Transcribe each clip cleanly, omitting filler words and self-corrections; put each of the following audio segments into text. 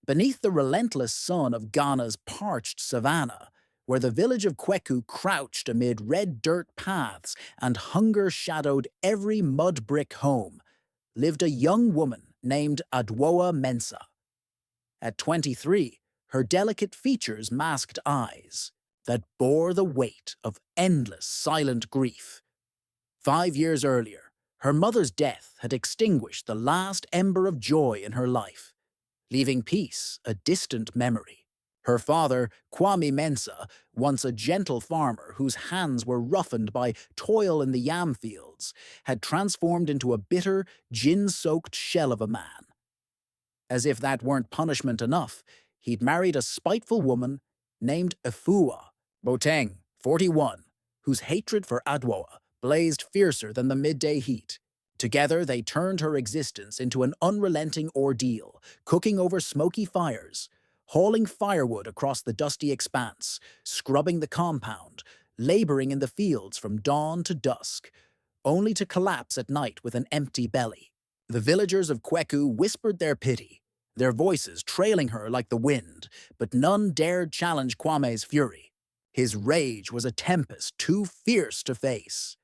Beneath the relentless sun of Ghana's parched savanna, where the village of Kweku crouched amid red dirt paths and hunger shadowed every mud brick home, lived a young woman named Adwoa Mensah. At 23, her delicate features masked eyes that bore the weight of endless silent grief. 5 years earlier, her mother's death had extinguished the last ember of joy in her life, leaving peace a distant memory. Her father, Kwame Mensah, once a gentle farmer whose hands were roughened by toil in the yam fields, had transformed into a bitter, gin-soaked shell of a man. As if that weren't punishment enough, he'd married a spiteful woman named Efua Boteng, 41, whose hatred for Adwoa blazed fiercer than the midday heat. Together, they turned her existence into an unrelenting ordeal, cooking over smoky fires, hauling firewood across the dusty expanse, scrubbing the compound, laboring in the fields from dawn to dusk, only to collapse at night with an empty belly. The villagers of Kweku whispered their pity, their voices trailing her like the wind, but none dared challenge Kwame's fury. His rage was a tempest too fierce to face.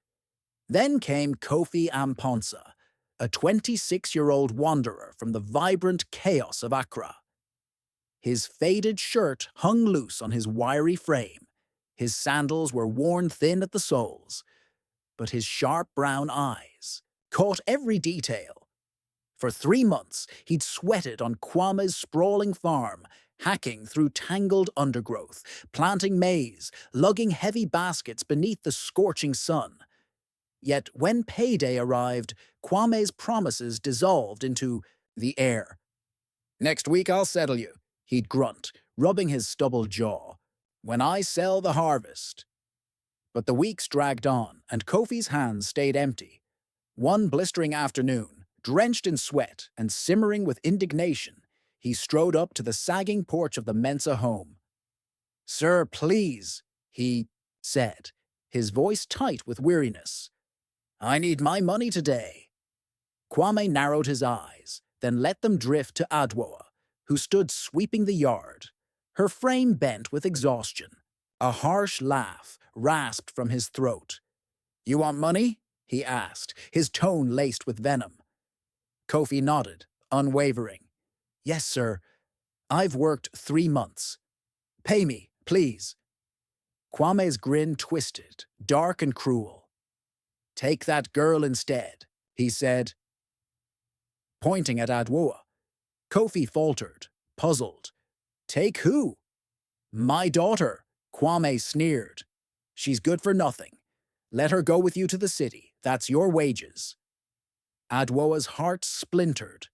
Then came Kofi Amponsa, a 26-year-old wanderer from the vibrant chaos of Accra. His faded shirt hung loose on his wiry frame, his sandals were worn thin at the soles, but his sharp brown eyes caught every detail. For 3 months, he'd sweated on Kwame's sprawling farm, hacking through tangled undergrowth, planting maize, lugging heavy baskets beneath the scorching sun. Yet when payday arrived, Kwame's promises dissolved into the air. "Next week I'll settle you," he'd grunt, rubbing his stubbled jaw. "When I sell the harvest." But the weeks dragged on, and Kofi's hands stayed empty. One blistering afternoon, drenched in sweat and simmering with indignation, he strode up to the sagging porch of the Mensah home. "Sir, please," he said, his voice tight with weariness. "I need my money today." Kwame narrowed his eyes, then let them drift to Adwoa, who stood sweeping the yard, her frame bent with exhaustion. A harsh laugh rasped from his throat. "You want money?" he asked, his tone laced with venom. Kofi nodded, unwavering. "Yes, sir. I've worked 3 months. Pay me, please." Kwame's grin twisted, dark and cruel. "Take that girl instead," he said, pointing at Adwoa. Kofi faltered, puzzled. "Take who?" "My daughter," Kwame sneered. "She's good for nothing. Let her go with you to the city. That's your wages." Adwoa's heart splintered.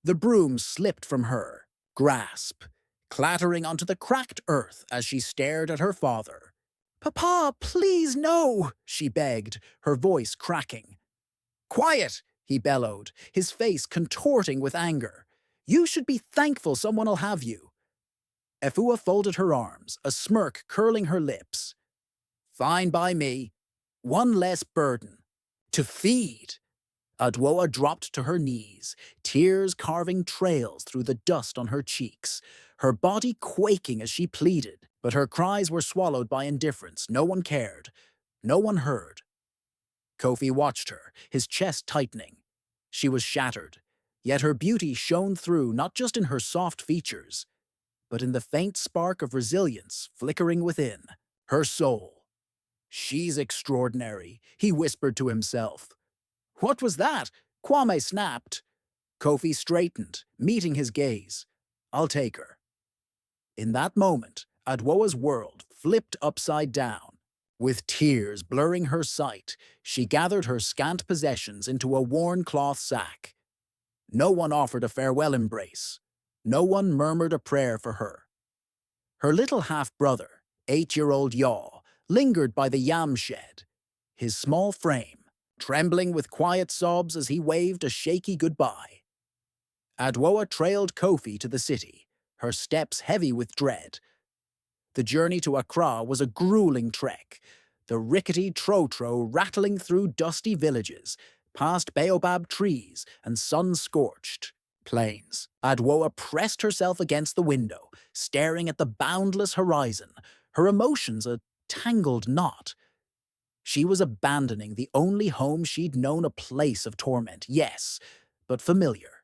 The broom slipped from her grasp, clattering onto the cracked earth as she stared at her father. "Papa, please no," she begged, her voice cracking. "Quiet," he bellowed, his face contorting with anger. "You should be thankful someone'll have you." Efua folded her arms, a smirk curling her lips. "Fine by me. One less burden. To feed." Adwoa dropped to her knees, tears carving trails through the dust on her cheeks, her body quaking as she pleaded, but her cries were swallowed by indifference. No one cared. No one heard. Kofi watched her, his chest tightening. She was shattered, yet her beauty shone through not just in her soft features, but in the faint spark of resilience flickering within, her soul. "She's extraordinary," he whispered to himself. "What was that?" Kwame snapped. Kofi straightened, meeting his gaze. "I'll take her." In that moment, Adwoa's world flipped upside down. With tears blurring her sight, she gathered her scant possessions into a worn cloth sack. No one offered a farewell embrace. No one murmured a prayer for her. Her little half-brother, 8-year-old Yaw, lingered by the yam shed, his small frame trembling with quiet sobs as he waved a shaky goodbye. Adwoa trailed Kofi to the city, her steps heavy with dread. The journey to Accra was a grueling trek, the rickety trotro rattling through dusty villages, past baobab trees and sun-scorched, Plains. Adwoa pressed herself against the window, staring at the boundless horizon, her emotions a tangled knot. She was abandoning the only home she'd known, a place of torment, yes, but familiar.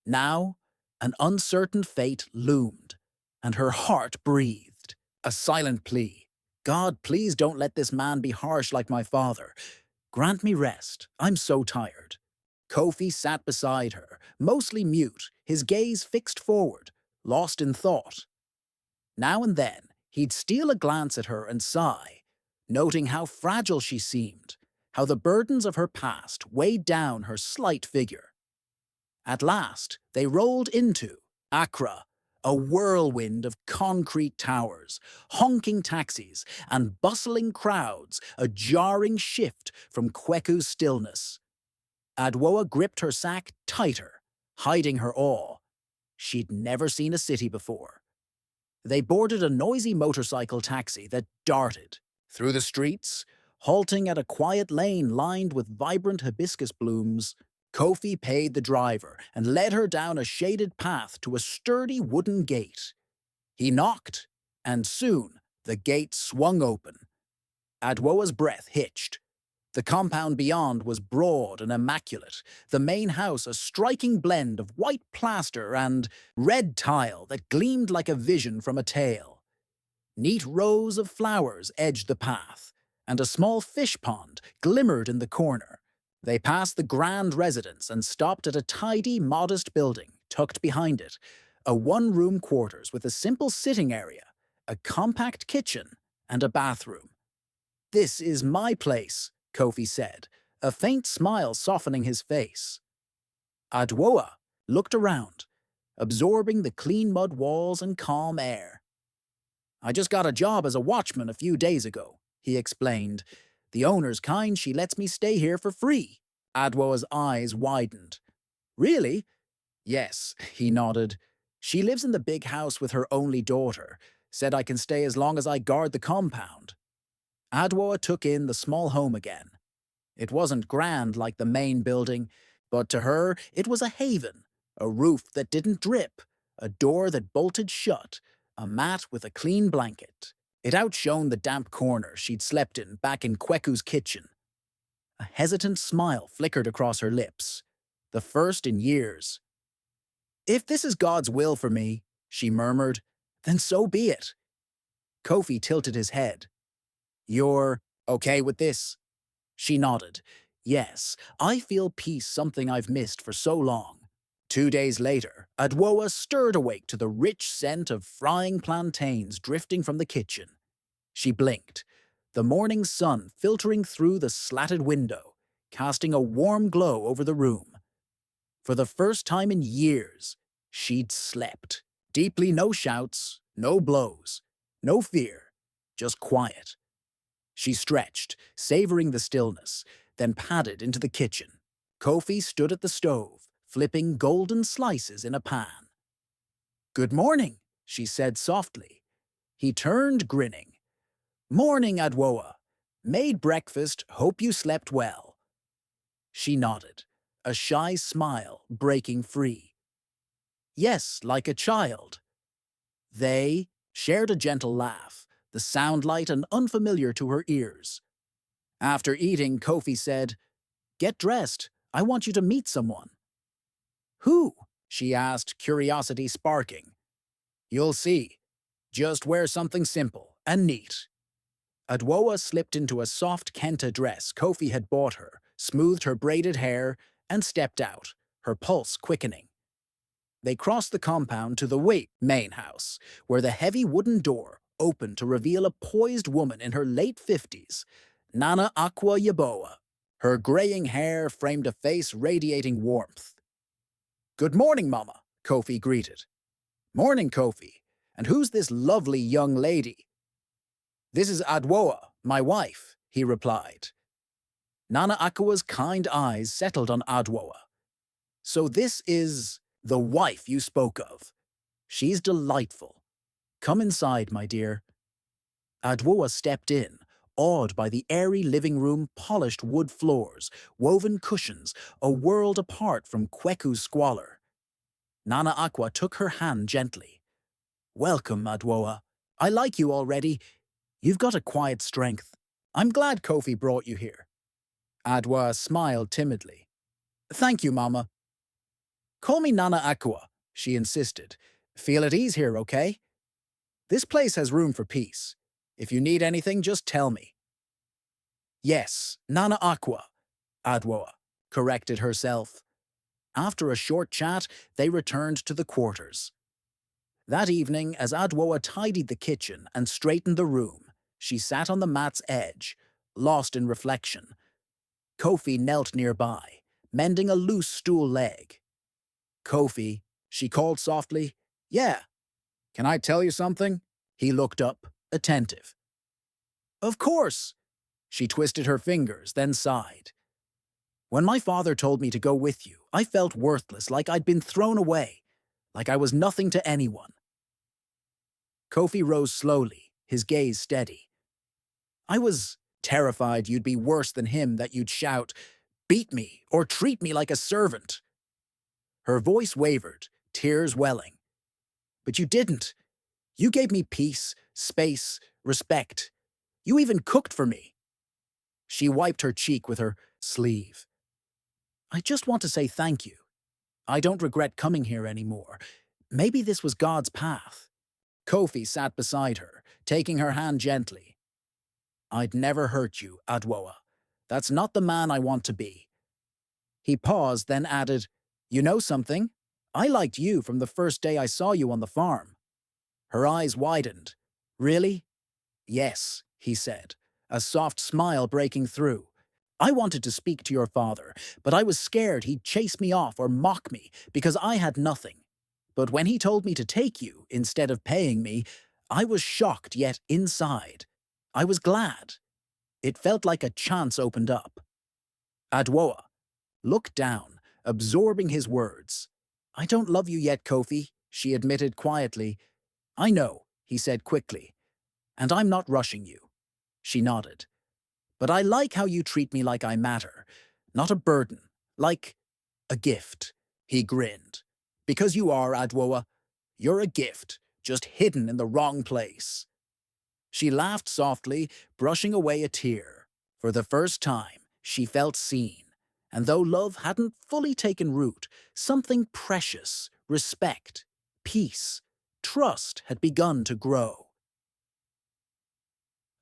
Now, an uncertain fate loomed, and her heart breathed. A silent plea. God, please don't let this man be harsh like my father. Grant me rest. I'm so tired. Kofi sat beside her, mostly mute, his gaze fixed forward, lost in thought. Now and then, he'd steal a glance at her and sigh, noting how fragile she seemed, how the burdens of her past weighed down her slight figure. At last, they rolled into Accra, a whirlwind of concrete towers, honking taxis, and bustling crowds, a jarring shift from Kweku's stillness. Adwoa gripped her sack tighter, hiding her awe. She'd never seen a city before. They boarded a noisy motorcycle taxi that darted through the streets, halting at a quiet lane lined with vibrant hibiscus blooms. Kofi paid the driver and led her down a shaded path to a sturdy wooden gate. He knocked, and soon the gate swung open. Adwoa's breath hitched. The compound beyond was broad and immaculate, the main house a striking blend of white plaster and red tile that gleamed like a vision from a tale. Neat rows of flowers edged the path, and a small fish pond glimmered in the corner. They passed the grand residence and stopped at a tidy, modest building tucked behind it, a one-room quarters with a simple sitting area, a compact kitchen, and a bathroom. "This is my place," Kofi said, a faint smile softening his face. Adwoa looked around, absorbing the clean mud walls and calm air. "I just got a job as a watchman a few days ago," he explained. "The owner's kind, she lets me stay here for free." Adwoa's eyes widened. "Really?" "Yes," he nodded. "She lives in the big house with her only daughter. Said I can stay as long as I guard the compound." Adwoa took in the small home again. It wasn't grand like the main building, but to her it was a haven, a roof that didn't drip, a door that bolted shut, a mat with a clean blanket. It outshone the damp corner she'd slept in back in Kweku's kitchen. A hesitant smile flickered across her lips, the first in years. "If this is God's will for me," she murmured, "then so be it." Kofi tilted his head. "You're okay with this?" She nodded. "Yes, I feel peace, something I've missed for so long." 2 days later, Adwoa stirred awake to the rich scent of frying plantains drifting from the kitchen. She blinked, the morning sun filtering through the slatted window, casting a warm glow over the room. For the first time in years, she'd slept. Deeply, no shouts, no blows, no fear, just quiet. She stretched, savoring the stillness, then padded into the kitchen. Kofi stood at the stove, flipping golden slices in a pan. "Good morning," she said softly. He turned, grinning. "Morning, Adwoa. Made breakfast, hope you slept well." She nodded, a shy smile breaking free. "Yes, like a child." They shared a gentle laugh, the sound light and unfamiliar to her ears. After eating, Kofi said, "Get dressed. I want you to meet someone." "Who?" she asked, curiosity sparking. "You'll see. Just wear something simple and neat." Adwoa slipped into a soft kente dress Kofi had bought her, smoothed her braided hair, and stepped out, her pulse quickening. They crossed the compound to the main house, where the heavy wooden door opened to reveal a poised woman in her late 50s, Nana Aqua Yaboa. Her graying hair framed a face radiating warmth. "Good morning, Mama," Kofi greeted. "Morning, Kofi. And who's this lovely young lady?" "This is Adwoa, my wife," he replied. Nana Aqua's kind eyes settled on Adwoa. "So this is the wife you spoke of. She's delightful. Come inside, my dear." Adwoa stepped in, awed by the airy living room, polished wood floors, woven cushions, a world apart from Kweku's squalor. Nana Aqua took her hand gently. Welcome, Adwoa. I like you already. You've got a quiet strength. I'm glad Kofi brought you here. Adwa smiled timidly. Thank you, Mama. Call me Nana Aqua, she insisted. Feel at ease here, okay? This place has room for peace. If you need anything, just tell me. Yes, Nana Aqua, Adwoa corrected herself. After a short chat, they returned to the quarters. That evening, as Adwoa tidied the kitchen and straightened the room, she sat on the mat's edge, lost in reflection. Kofi knelt nearby, mending a loose stool leg. Kofi, she called softly. Yeah, can I tell you something? He looked up, attentive. Of course. She twisted her fingers, then sighed. When my father told me to go with you, I felt worthless, like I'd been thrown away, like I was nothing to anyone. Kofi rose slowly, his gaze steady. I was terrified you'd be worse than him, that you'd shout, beat me, or treat me like a servant. Her voice wavered, tears welling. But you didn't. You gave me peace, space, respect. You even cooked for me. She wiped her cheek with her sleeve. I just want to say thank you. I don't regret coming here anymore. Maybe this was God's path. Kofi sat beside her, taking her hand gently. I'd never hurt you, Adwoa. That's not the man I want to be. He paused, then added, You know something? I liked you from the first day I saw you on the farm. Her eyes widened. Really? Yes, he said, a soft smile breaking through. I wanted to speak to your father, but I was scared he'd chase me off or mock me because I had nothing. But when he told me to take you instead of paying me, I was shocked, yet inside, I was glad. It felt like a chance opened up. Adwoa looked down, absorbing his words. I don't love you yet, Kofi, she admitted quietly. I know, he said quickly. And I'm not rushing you. She nodded. But I like how you treat me like I matter, not a burden, like a gift. He grinned. Because you are, Adwoa. You're a gift, just hidden in the wrong place. She laughed softly, brushing away a tear. For the first time, she felt seen. And though love hadn't fully taken root, something precious, respect, peace, trust had begun to grow.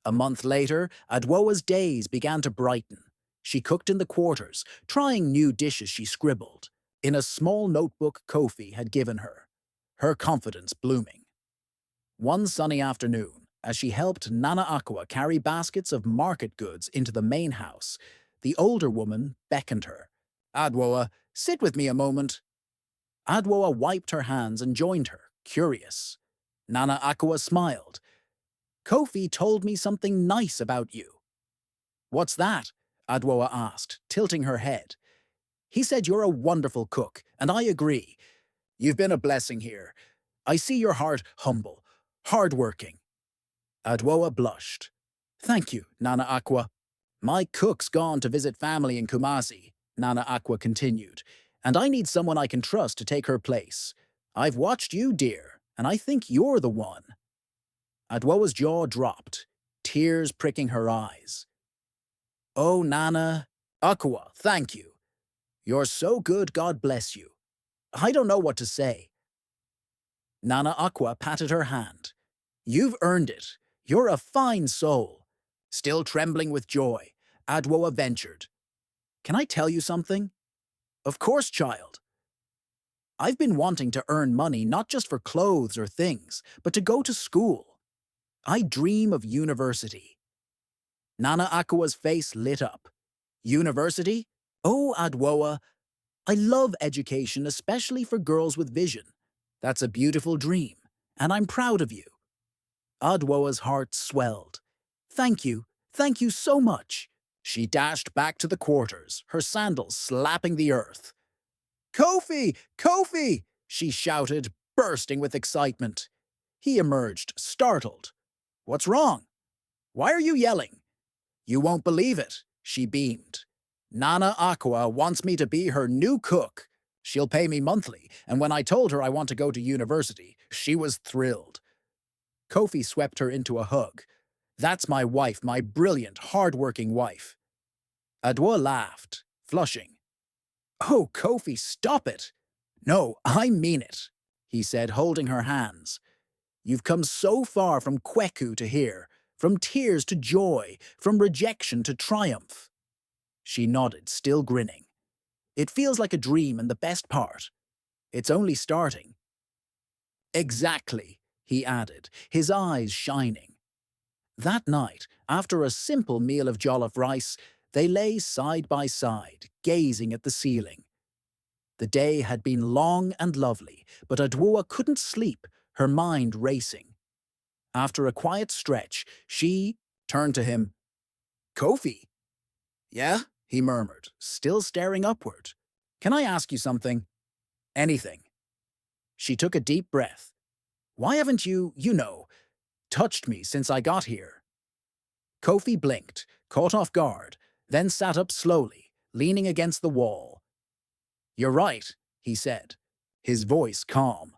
A month later, Adwoa's days began to brighten. She cooked in the quarters, trying new dishes she scribbled in a small notebook Kofi had given her, her confidence blooming. One sunny afternoon, as she helped Nana Aqua carry baskets of market goods into the main house, the older woman beckoned her. Adwoa, sit with me a moment. Adwoa wiped her hands and joined her, curious. Nana Aqua smiled. Kofi told me something nice about you. What's that? Adwoa asked, tilting her head. He said you're a wonderful cook, and I agree. You've been a blessing here. I see your heart humble, hard-working. Adwoa blushed. Thank you, Nana Aqua. My cook's gone to visit family in Kumasi, Nana Aqua continued, and I need someone I can trust to take her place. I've watched you, dear, and I think you're the one. Adwoa's jaw dropped, tears pricking her eyes. Oh, Nana Aqua, thank you. You're so good, God bless you. I don't know what to say. Nana Aqua patted her hand. You've earned it. You're a fine soul. Still trembling with joy, Adwoa ventured. Can I tell you something? Of course, child. I've been wanting to earn money not just for clothes or things, but to go to school. I dream of university. Nana Aqua's face lit up. University? Oh, Adwoa, I love education, especially for girls with vision. That's a beautiful dream, and I'm proud of you. Adwoa's heart swelled. Thank you so much. She dashed back to the quarters, her sandals slapping the earth. Kofi! Kofi! She shouted, bursting with excitement. He emerged, startled. What's wrong? Why are you yelling? You won't believe it, she beamed. Nana Aqua wants me to be her new cook. She'll pay me monthly, and when I told her I want to go to university, she was thrilled. Kofi swept her into a hug. That's my wife, my brilliant, hard-working wife. Adwa laughed, flushing. Oh, Kofi, stop it! No, I mean it, he said, holding her hands. You've come so far from Kweku to here, from tears to joy, from rejection to triumph. She nodded, still grinning. It feels like a dream, and the best part, it's only starting. Exactly, he added, his eyes shining. That night, after a simple meal of jollof rice, they lay side by side, gazing at the ceiling. The day had been long and lovely, but Adwoa couldn't sleep, her mind racing. After a quiet stretch, she turned to him. Kofi? Yeah? He murmured, still staring upward. Can I ask you something? Anything. She took a deep breath. Why haven't you, touched me since I got here? Kofi blinked, caught off guard, then sat up slowly, leaning against the wall. You're right, he said, his voice calm.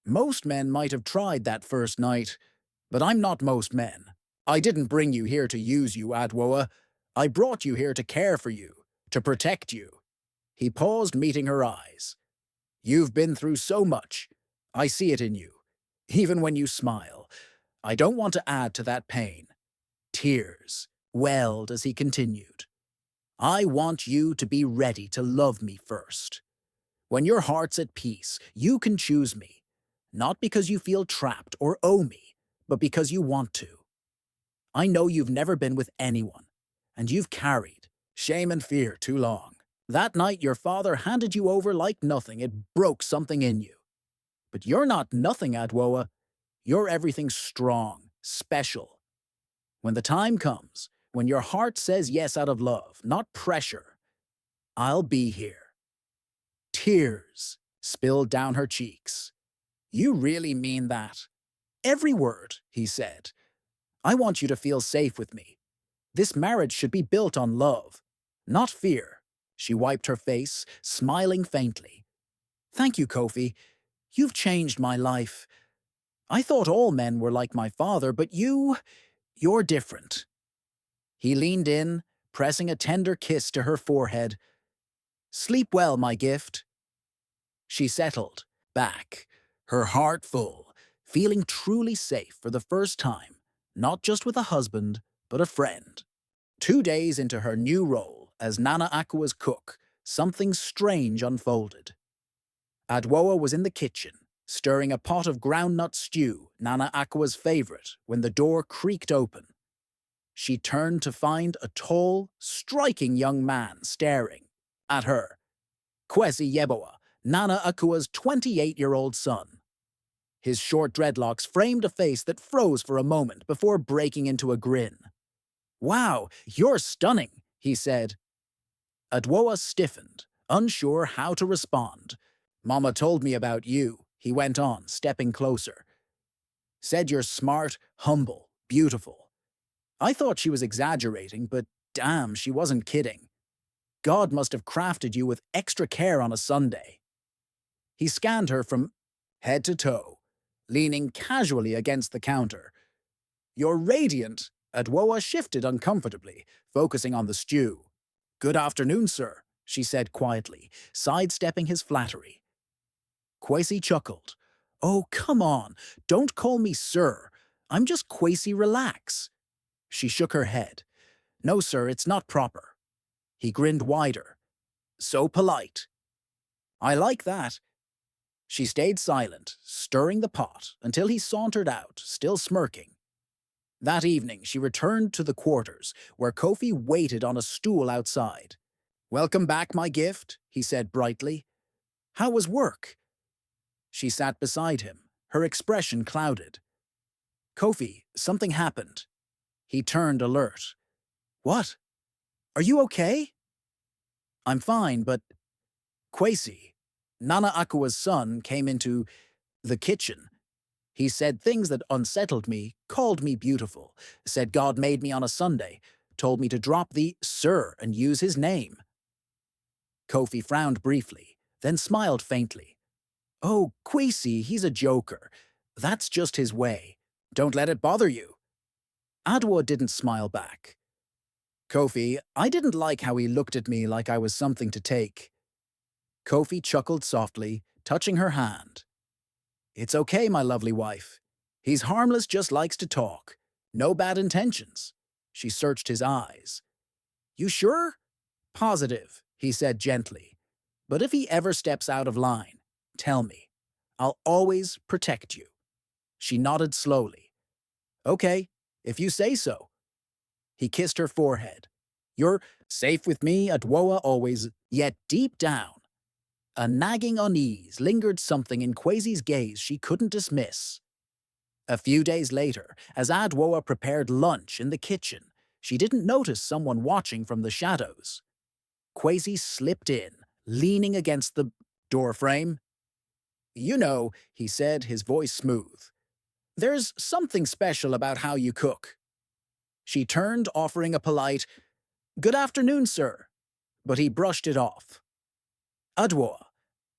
Most men might have tried that first night, but I'm not most men. I didn't bring you here to use you, Adwoa. I brought you here to care for you, to protect you. He paused, meeting her eyes. You've been through so much. I see it in you. Even when you smile. I don't want to add to that pain. Tears welled as he continued. I want you to be ready to love me first. When your heart's at peace, you can choose me. Not because you feel trapped or owe me, but because you want to. I know you've never been with anyone, and you've carried shame and fear too long. That night your father handed you over like nothing. It broke something in you. But you're not nothing, Adwoa. You're everything strong, special. When the time comes, when your heart says yes out of love, not pressure, I'll be here. Tears spilled down her cheeks. You really mean that? Every word, he said. I want you to feel safe with me. This marriage should be built on love, not fear. She wiped her face, smiling faintly. Thank you, Kofi. You've changed my life. I thought all men were like my father, but you're different. He leaned in, pressing a tender kiss to her forehead. Sleep well, my gift. She settled back, her heart full, feeling truly safe for the first time, not just with a husband, but a friend. 2 days into her new role as Nana Akua's cook, something strange unfolded. Adwoa was in the kitchen, stirring a pot of groundnut stew, Nana Akua's favorite, when the door creaked open. She turned to find a tall, striking young man staring at her. Kwesi Yeboah, Nana Akua's 28-year-old son. His short dreadlocks framed a face that froze for a moment before breaking into a grin. Wow, you're stunning, he said. Adwoa stiffened, unsure how to respond. Mama told me about you, he went on, stepping closer. Said you're smart, humble, beautiful. I thought she was exaggerating, but damn, she wasn't kidding. God must have crafted you with extra care on a Sunday. He scanned her from head to toe, leaning casually against the counter. You're radiant. Adwoa shifted uncomfortably, focusing on the stew. Good afternoon, sir, she said quietly, sidestepping his flattery. Kwesi chuckled. Oh, come on, don't call me sir. I'm just Kwesi, relax. She shook her head. No, sir, it's not proper. He grinned wider. So polite. I like that. She stayed silent, stirring the pot, until he sauntered out, still smirking. That evening, she returned to the quarters, where Kofi waited on a stool outside. Welcome back, my gift, he said brightly. How was work? She sat beside him, her expression clouded. Kofi, something happened. He turned alert. What? Are you okay? I'm fine, but Kwesi, Nana Akua's son, came into the kitchen. He said things that unsettled me, called me beautiful, said God made me on a Sunday, told me to drop the sir and use his name. Kofi frowned briefly, then smiled faintly. Oh, Queasy, he's a joker. That's just his way. Don't let it bother you. Adwa didn't smile back. Kofi, I didn't like how he looked at me like I was something to take. Kofi chuckled softly, touching her hand. It's okay, my lovely wife. He's harmless, just likes to talk. No bad intentions. She searched his eyes. You sure? Positive, he said gently. But if he ever steps out of line, tell me. I'll always protect you. She nodded slowly. Okay, if you say so. He kissed her forehead. You're safe with me, Adwoa always, yet deep down. A nagging unease lingered something in Quasi's gaze she couldn't dismiss. A few days later, as Adwoa prepared lunch in the kitchen, she didn't notice someone watching from the shadows. Quasi slipped in, leaning against the doorframe. You know, he said, his voice smooth. There's something special about how you cook. She turned, offering a polite, Good afternoon, sir. But he brushed it off. Adwoa,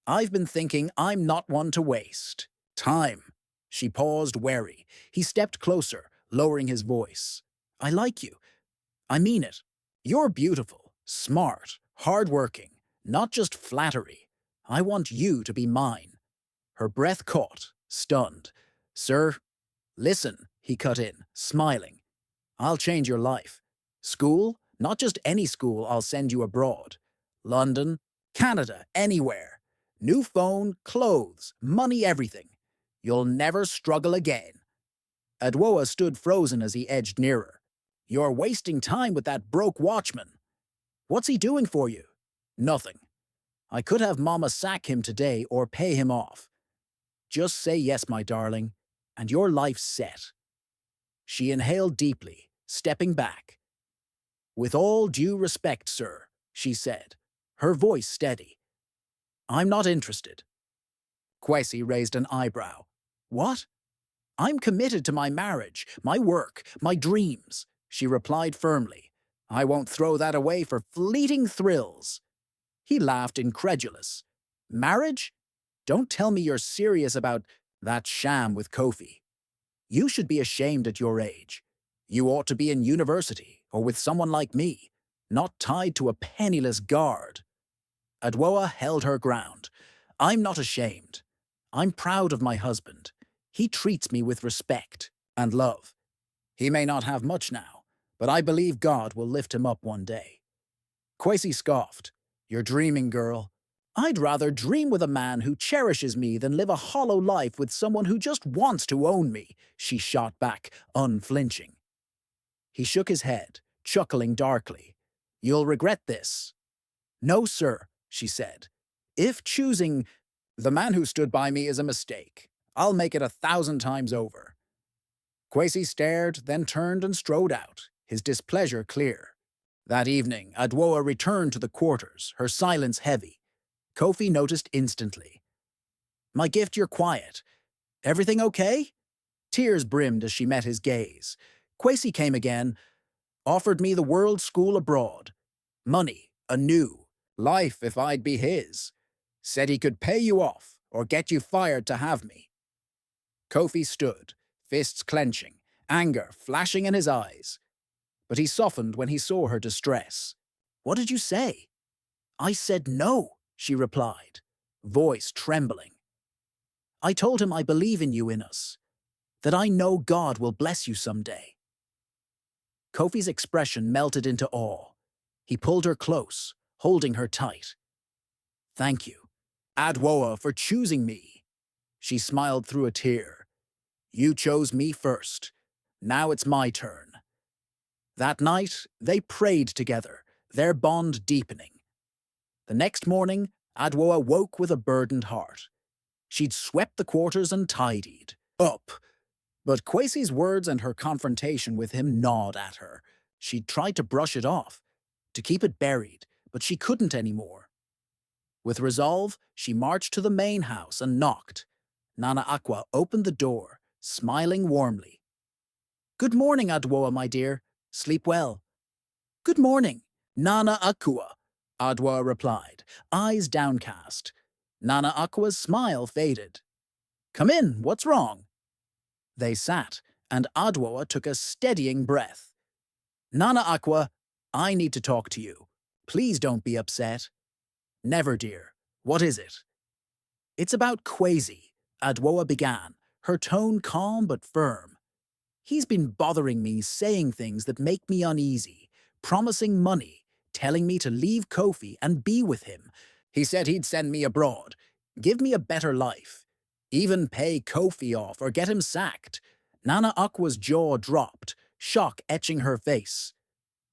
I've been thinking I'm not one to waste. Time. She paused, wary. He stepped closer, lowering his voice. I like you. I mean it. You're beautiful, smart, hardworking, not just flattery. I want you to be mine. Her breath caught, stunned. Sir, listen, he cut in, smiling. I'll change your life. School? Not just any school, I'll send you abroad. London, Canada, anywhere. New phone, clothes, money, everything. You'll never struggle again. Adwoa stood frozen as he edged nearer. You're wasting time with that broke watchman. What's he doing for you? Nothing. I could have Mama sack him today or pay him off. Just say yes, my darling, and your life's set. She inhaled deeply, stepping back. With all due respect, sir, she said, her voice steady. I'm not interested. Quasi raised an eyebrow. What? I'm committed to my marriage, my work, my dreams, she replied firmly. I won't throw that away for fleeting thrills. He laughed, incredulous. Marriage? Don't tell me you're serious about that sham with Kofi. You should be ashamed at your age. You ought to be in university, or with someone like me, not tied to a penniless guard. Adwoa held her ground. I'm not ashamed. I'm proud of my husband. He treats me with respect and love. He may not have much now, but I believe God will lift him up one day. Quasi scoffed. You're dreaming, girl. I'd rather dream with a man who cherishes me than live a hollow life with someone who just wants to own me, she shot back, unflinching. He shook his head, chuckling darkly. You'll regret this. No, sir, she said. If choosing the man who stood by me is a mistake, I'll make it 1,000 times over. Quasi stared, then turned and strode out, his displeasure clear. That evening, Adwoa returned to the quarters, her silence heavy. Kofi noticed instantly. My gift, you're quiet. Everything okay? Tears brimmed as she met his gaze. Quasi came again, offered me the world school abroad. Money, anew, life if I'd be his. Said he could pay you off or get you fired to have me. Kofi stood, fists clenching, anger flashing in his eyes. But he softened when he saw her distress. What did you say? I said no, she replied, voice trembling. I told him I believe in you, in us, that I know God will bless you someday. Kofi's expression melted into awe. He pulled her close, holding her tight. Thank you, Adwoa, for choosing me. She smiled through a tear. You chose me first. Now it's my turn. That night, they prayed together, their bond deepening. The next morning, Adwoa woke with a burdened heart. She'd swept the quarters and tidied up. But Quasi's words and her confrontation with him gnawed at her. She'd tried to brush it off, to keep it buried, but she couldn't anymore. With resolve, she marched to the main house and knocked. Nana Aqua opened the door, smiling warmly. Good morning, Adwoa, my dear. Sleep well. Good morning, Nana Aqua, Adwoa replied, eyes downcast. Nana Aqua's smile faded. Come in, what's wrong? They sat, and Adwoa took a steadying breath. Nana Aqua, I need to talk to you. Please don't be upset. Never, dear. What is it? It's about Quasi, Adwoa began, her tone calm but firm. He's been bothering me, saying things that make me uneasy, promising money, telling me to leave Kofi and be with him. He said he'd send me abroad, give me a better life, even pay Kofi off or get him sacked. Nana Aqua's jaw dropped, shock etching her face.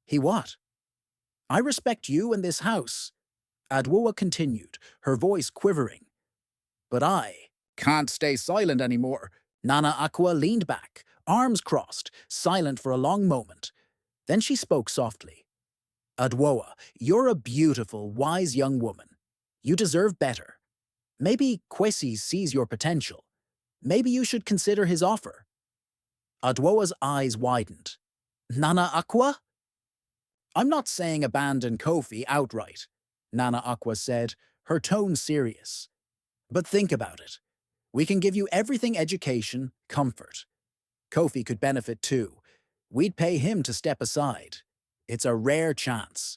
He what? I respect you and this house, Adwoa continued, her voice quivering. But I can't stay silent anymore. Nana Aqua leaned back, arms crossed, silent for a long moment. Then she spoke softly. Adwoa, you're a beautiful, wise young woman. You deserve better. Maybe Kwesi sees your potential. Maybe you should consider his offer. Adwoa's eyes widened. Nana Aqua? I'm not saying abandon Kofi outright, Nana Aqua said, her tone serious. But think about it. We can give you everything education, comfort. Kofi could benefit too. We'd pay him to step aside. It's a rare chance.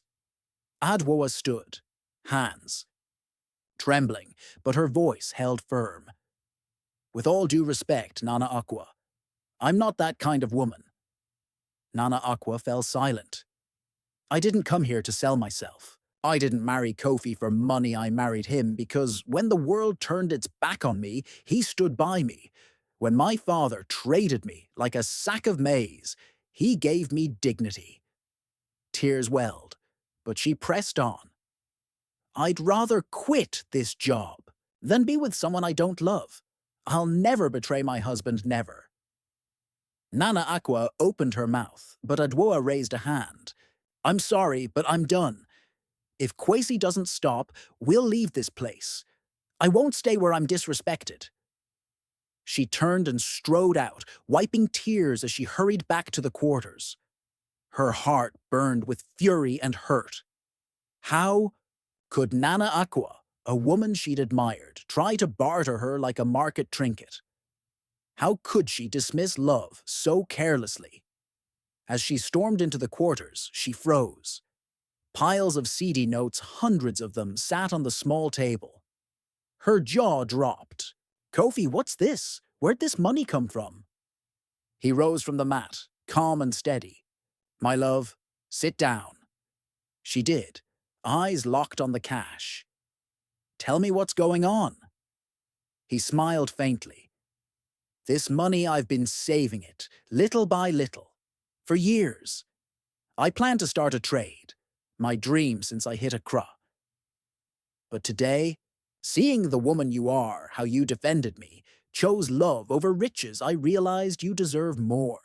Adwoa stood, hands trembling, but her voice held firm. With all due respect, Nana Aqua, I'm not that kind of woman. Nana Aqua fell silent. I didn't come here to sell myself. I didn't marry Kofi for money. I married him because when the world turned its back on me, he stood by me. When my father traded me like a sack of maize, he gave me dignity. Tears welled, but she pressed on. I'd rather quit this job than be with someone I don't love. I'll never betray my husband, never. Nana Aqua opened her mouth, but Adwoa raised a hand. I'm sorry, but I'm done. If Kwesi doesn't stop, we'll leave this place. I won't stay where I'm disrespected. She turned and strode out, wiping tears as she hurried back to the quarters. Her heart burned with fury and hurt. How could Nana Aqua, a woman she'd admired, try to barter her like a market trinket? How could she dismiss love so carelessly? As she stormed into the quarters, she froze. Piles of CD notes, hundreds of them, sat on the small table. Her jaw dropped. Kofi, what's this? Where'd this money come from? He rose from the mat, calm and steady. My love, sit down. She did, eyes locked on the cash. Tell me what's going on. He smiled faintly. This money, I've been saving it, little by little, for years. I plan to start a trade, my dream since I hit Accra. But today, seeing the woman you are, how you defended me, chose love over riches, I realized you deserve more.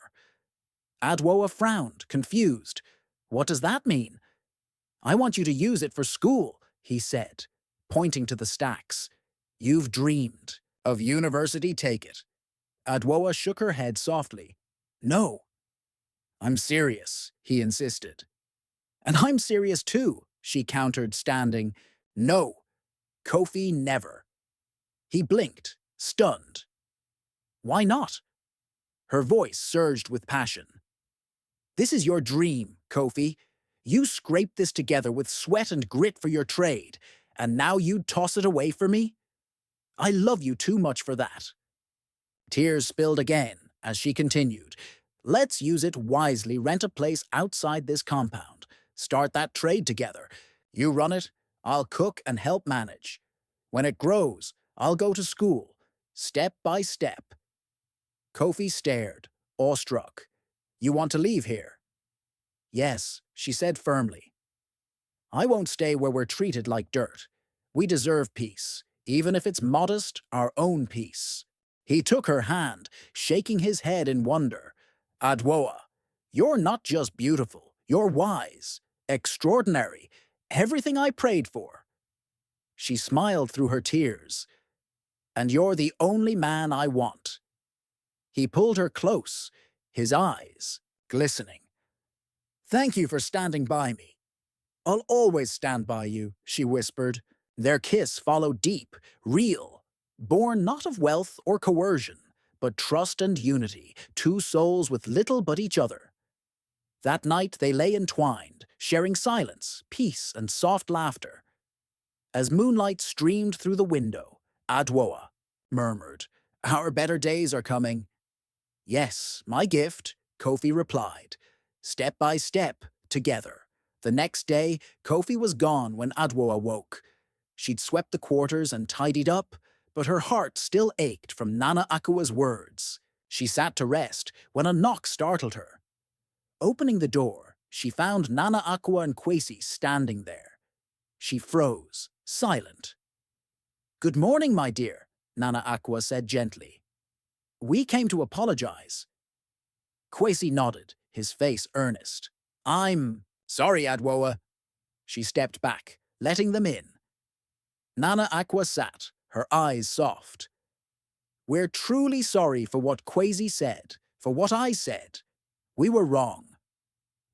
Adwoa frowned, confused. What does that mean? I want you to use it for school, he said, pointing to the stacks. You've dreamed of university, take it. Adwoa shook her head softly. No. I'm serious, he insisted. And I'm serious too, she countered, standing. No. Kofi, never. He blinked, stunned. Why not? Her voice surged with passion. This is your dream, Kofi. You scraped this together with sweat and grit for your trade, and now you'd toss it away for me? I love you too much for that. Tears spilled again as she continued. Let's use it wisely, rent a place outside this compound. Start that trade together. You run it, I'll cook and help manage. When it grows, I'll go to school, step by step. Kofi stared, awestruck. You want to leave here? Yes, she said firmly. I won't stay where we're treated like dirt. We deserve peace, even if it's modest, our own peace. He took her hand, shaking his head in wonder. Adwoa, you're not just beautiful, you're wise, extraordinary, everything I prayed for. She smiled through her tears. And you're the only man I want. He pulled her close, his eyes glistening. Thank you for standing by me. I'll always stand by you, she whispered. Their kiss followed deep, real, born not of wealth or coercion, but trust and unity, two souls with little but each other. That night they lay entwined, sharing silence, peace, and soft laughter. As moonlight streamed through the window, Adwoa murmured, "Our better days are coming." "Yes, my gift," Kofi replied. Step by step, together. The next day, Kofi was gone when Adwoa woke. She'd swept the quarters and tidied up, but her heart still ached from Nana Akua's words. She sat to rest when a knock startled her. Opening the door, she found Nana Akua and Kwesi standing there. She froze, silent. "Good morning, my dear," Nana Akua said gently. "We came to apologize." Kwesi nodded, his face earnest. "I'm sorry, Adwoa." She stepped back, letting them in. Nana Aqua sat, her eyes soft. "We're truly sorry for what Kwesi said, for what I said. We were wrong."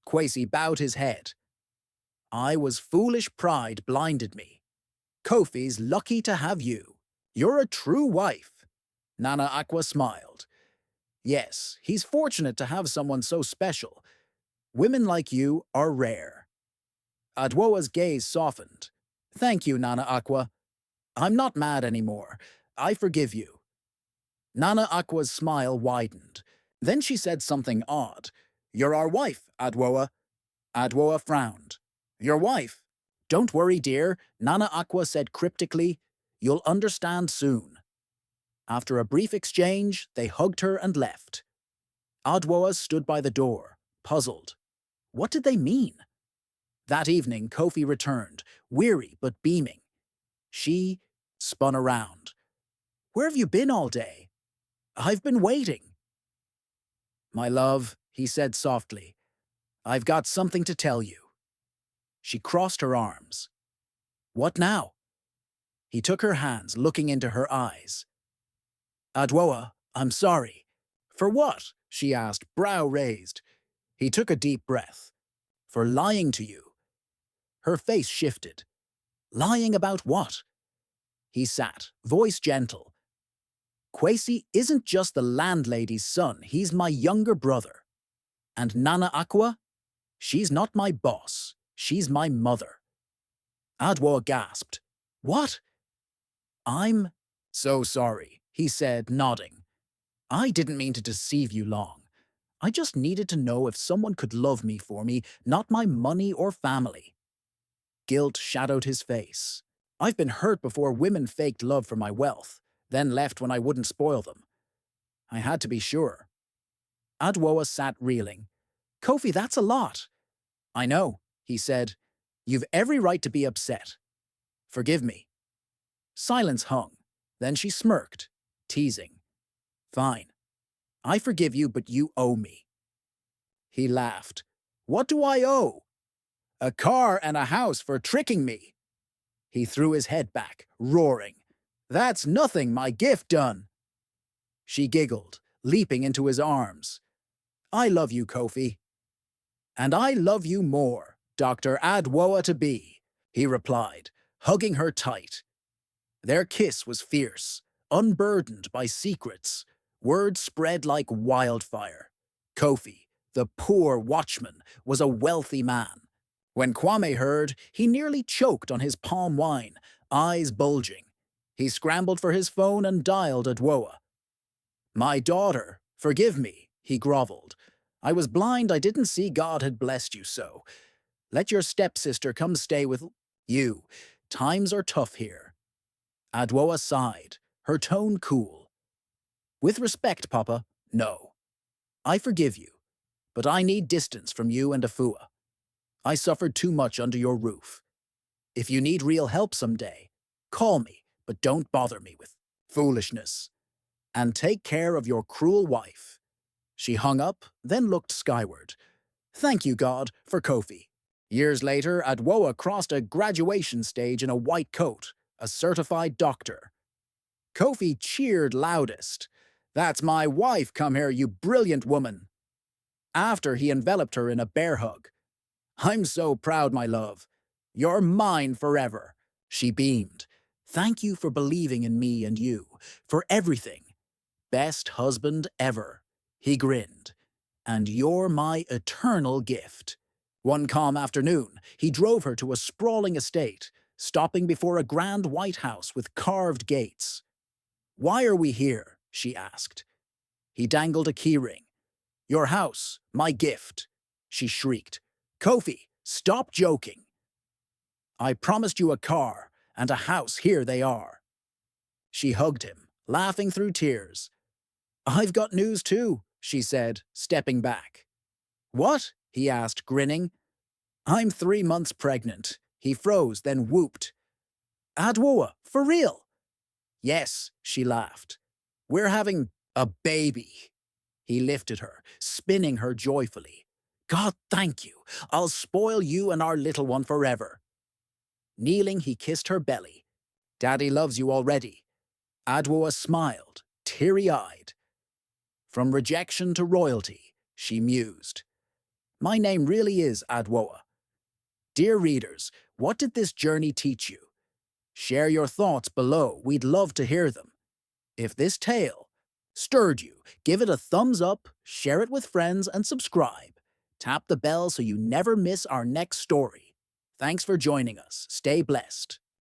Kwesi bowed his head. "I was foolish pride blinded me. Kofi's lucky to have you. You're a true wife." Nana Aqua smiled. "Yes, he's fortunate to have someone so special. Women like you are rare." Adwoa's gaze softened. "Thank you, Nana Aqua. I'm not mad anymore. I forgive you." Nana Aqua's smile widened. Then she said something odd. "You're our wife, Adwoa." Adwoa frowned. "Your wife?" "Don't worry, dear," Nana Aqua said cryptically. "You'll understand soon." After a brief exchange, they hugged her and left. Adwoa stood by the door, puzzled. What did they mean? That evening, Kofi returned, weary but beaming. She spun around. "Where have you been all day?" "I've been waiting." "My love," he said softly, "I've got something to tell you." She crossed her arms. "What now?" He took her hands, looking into her eyes. "Adwoa, I'm sorry." "For what?" she asked, brow raised. He took a deep breath. "For lying to you." Her face shifted. "Lying about what?" He sat, voice gentle. "Kwesi isn't just the landlady's son, he's my younger brother. And Nana Aqua? She's not my boss, she's my mother." Adwoa gasped. "What?" "I'm so sorry," he said, nodding. "I didn't mean to deceive you long. I just needed to know if someone could love me for me, not my money or family." Guilt shadowed his face. "I've been hurt before women faked love for my wealth, then left when I wouldn't spoil them. I had to be sure." Adwoa sat reeling. "Kofi, that's a lot." "I know," he said. "You've every right to be upset. Forgive me." Silence hung. Then she smirked, teasing. "Fine. I forgive you, but you owe me." He laughed. "What do I owe?" "A car and a house for tricking me." He threw his head back, roaring. "That's nothing, my gift done." She giggled, leaping into his arms. "I love you, Kofi." "And I love you more, Dr. Adwoa to be," he replied, hugging her tight. Their kiss was fierce, unburdened by secrets. Words spread like wildfire. Kofi, the poor watchman, was a wealthy man. When Kwame heard, he nearly choked on his palm wine, eyes bulging. He scrambled for his phone and dialed Adwoa. "My daughter, forgive me," he groveled. "I was blind, I didn't see God had blessed you so. Let your stepsister come stay with you. Times are tough here." Adwoa sighed, her tone cool. "With respect, Papa, no. I forgive you, but I need distance from you and Afua. I suffered too much under your roof. If you need real help someday, call me, but don't bother me with foolishness. And take care of your cruel wife." She hung up, then looked skyward. "Thank you, God, for Kofi." Years later, Adwoa crossed a graduation stage in a white coat, a certified doctor. Kofi cheered loudest. "That's my wife, come here, you brilliant woman." After he enveloped her in a bear hug. "I'm so proud, my love. You're mine forever." She beamed. Thank you for believing in me and you, for everything. Best husband ever. He grinned. And you're my eternal gift. One calm afternoon, he drove her to a sprawling estate, stopping before a grand white house with carved gates. Why are we here? She asked. He dangled a keyring. Your house, my gift. She shrieked. Kofi, stop joking. I promised you a car and a house, here they are. She hugged him, laughing through tears. I've got news too, she said, stepping back. What? He asked, grinning. I'm 3 months pregnant. He froze, then whooped. Adwoa, for real? Yes, she laughed. We're having a baby. He lifted her, spinning her joyfully. God, thank you. I'll spoil you and our little one forever. Kneeling, he kissed her belly. Daddy loves you already. Adwoa smiled, teary-eyed. From rejection to royalty, she mused. My name really is Adwoa. Dear readers, what did this journey teach you? Share your thoughts below. We'd love to hear them. If this tale stirred you, give it a thumbs up, share it with friends, and subscribe. Tap the bell so you never miss our next story. Thanks for joining us. Stay blessed.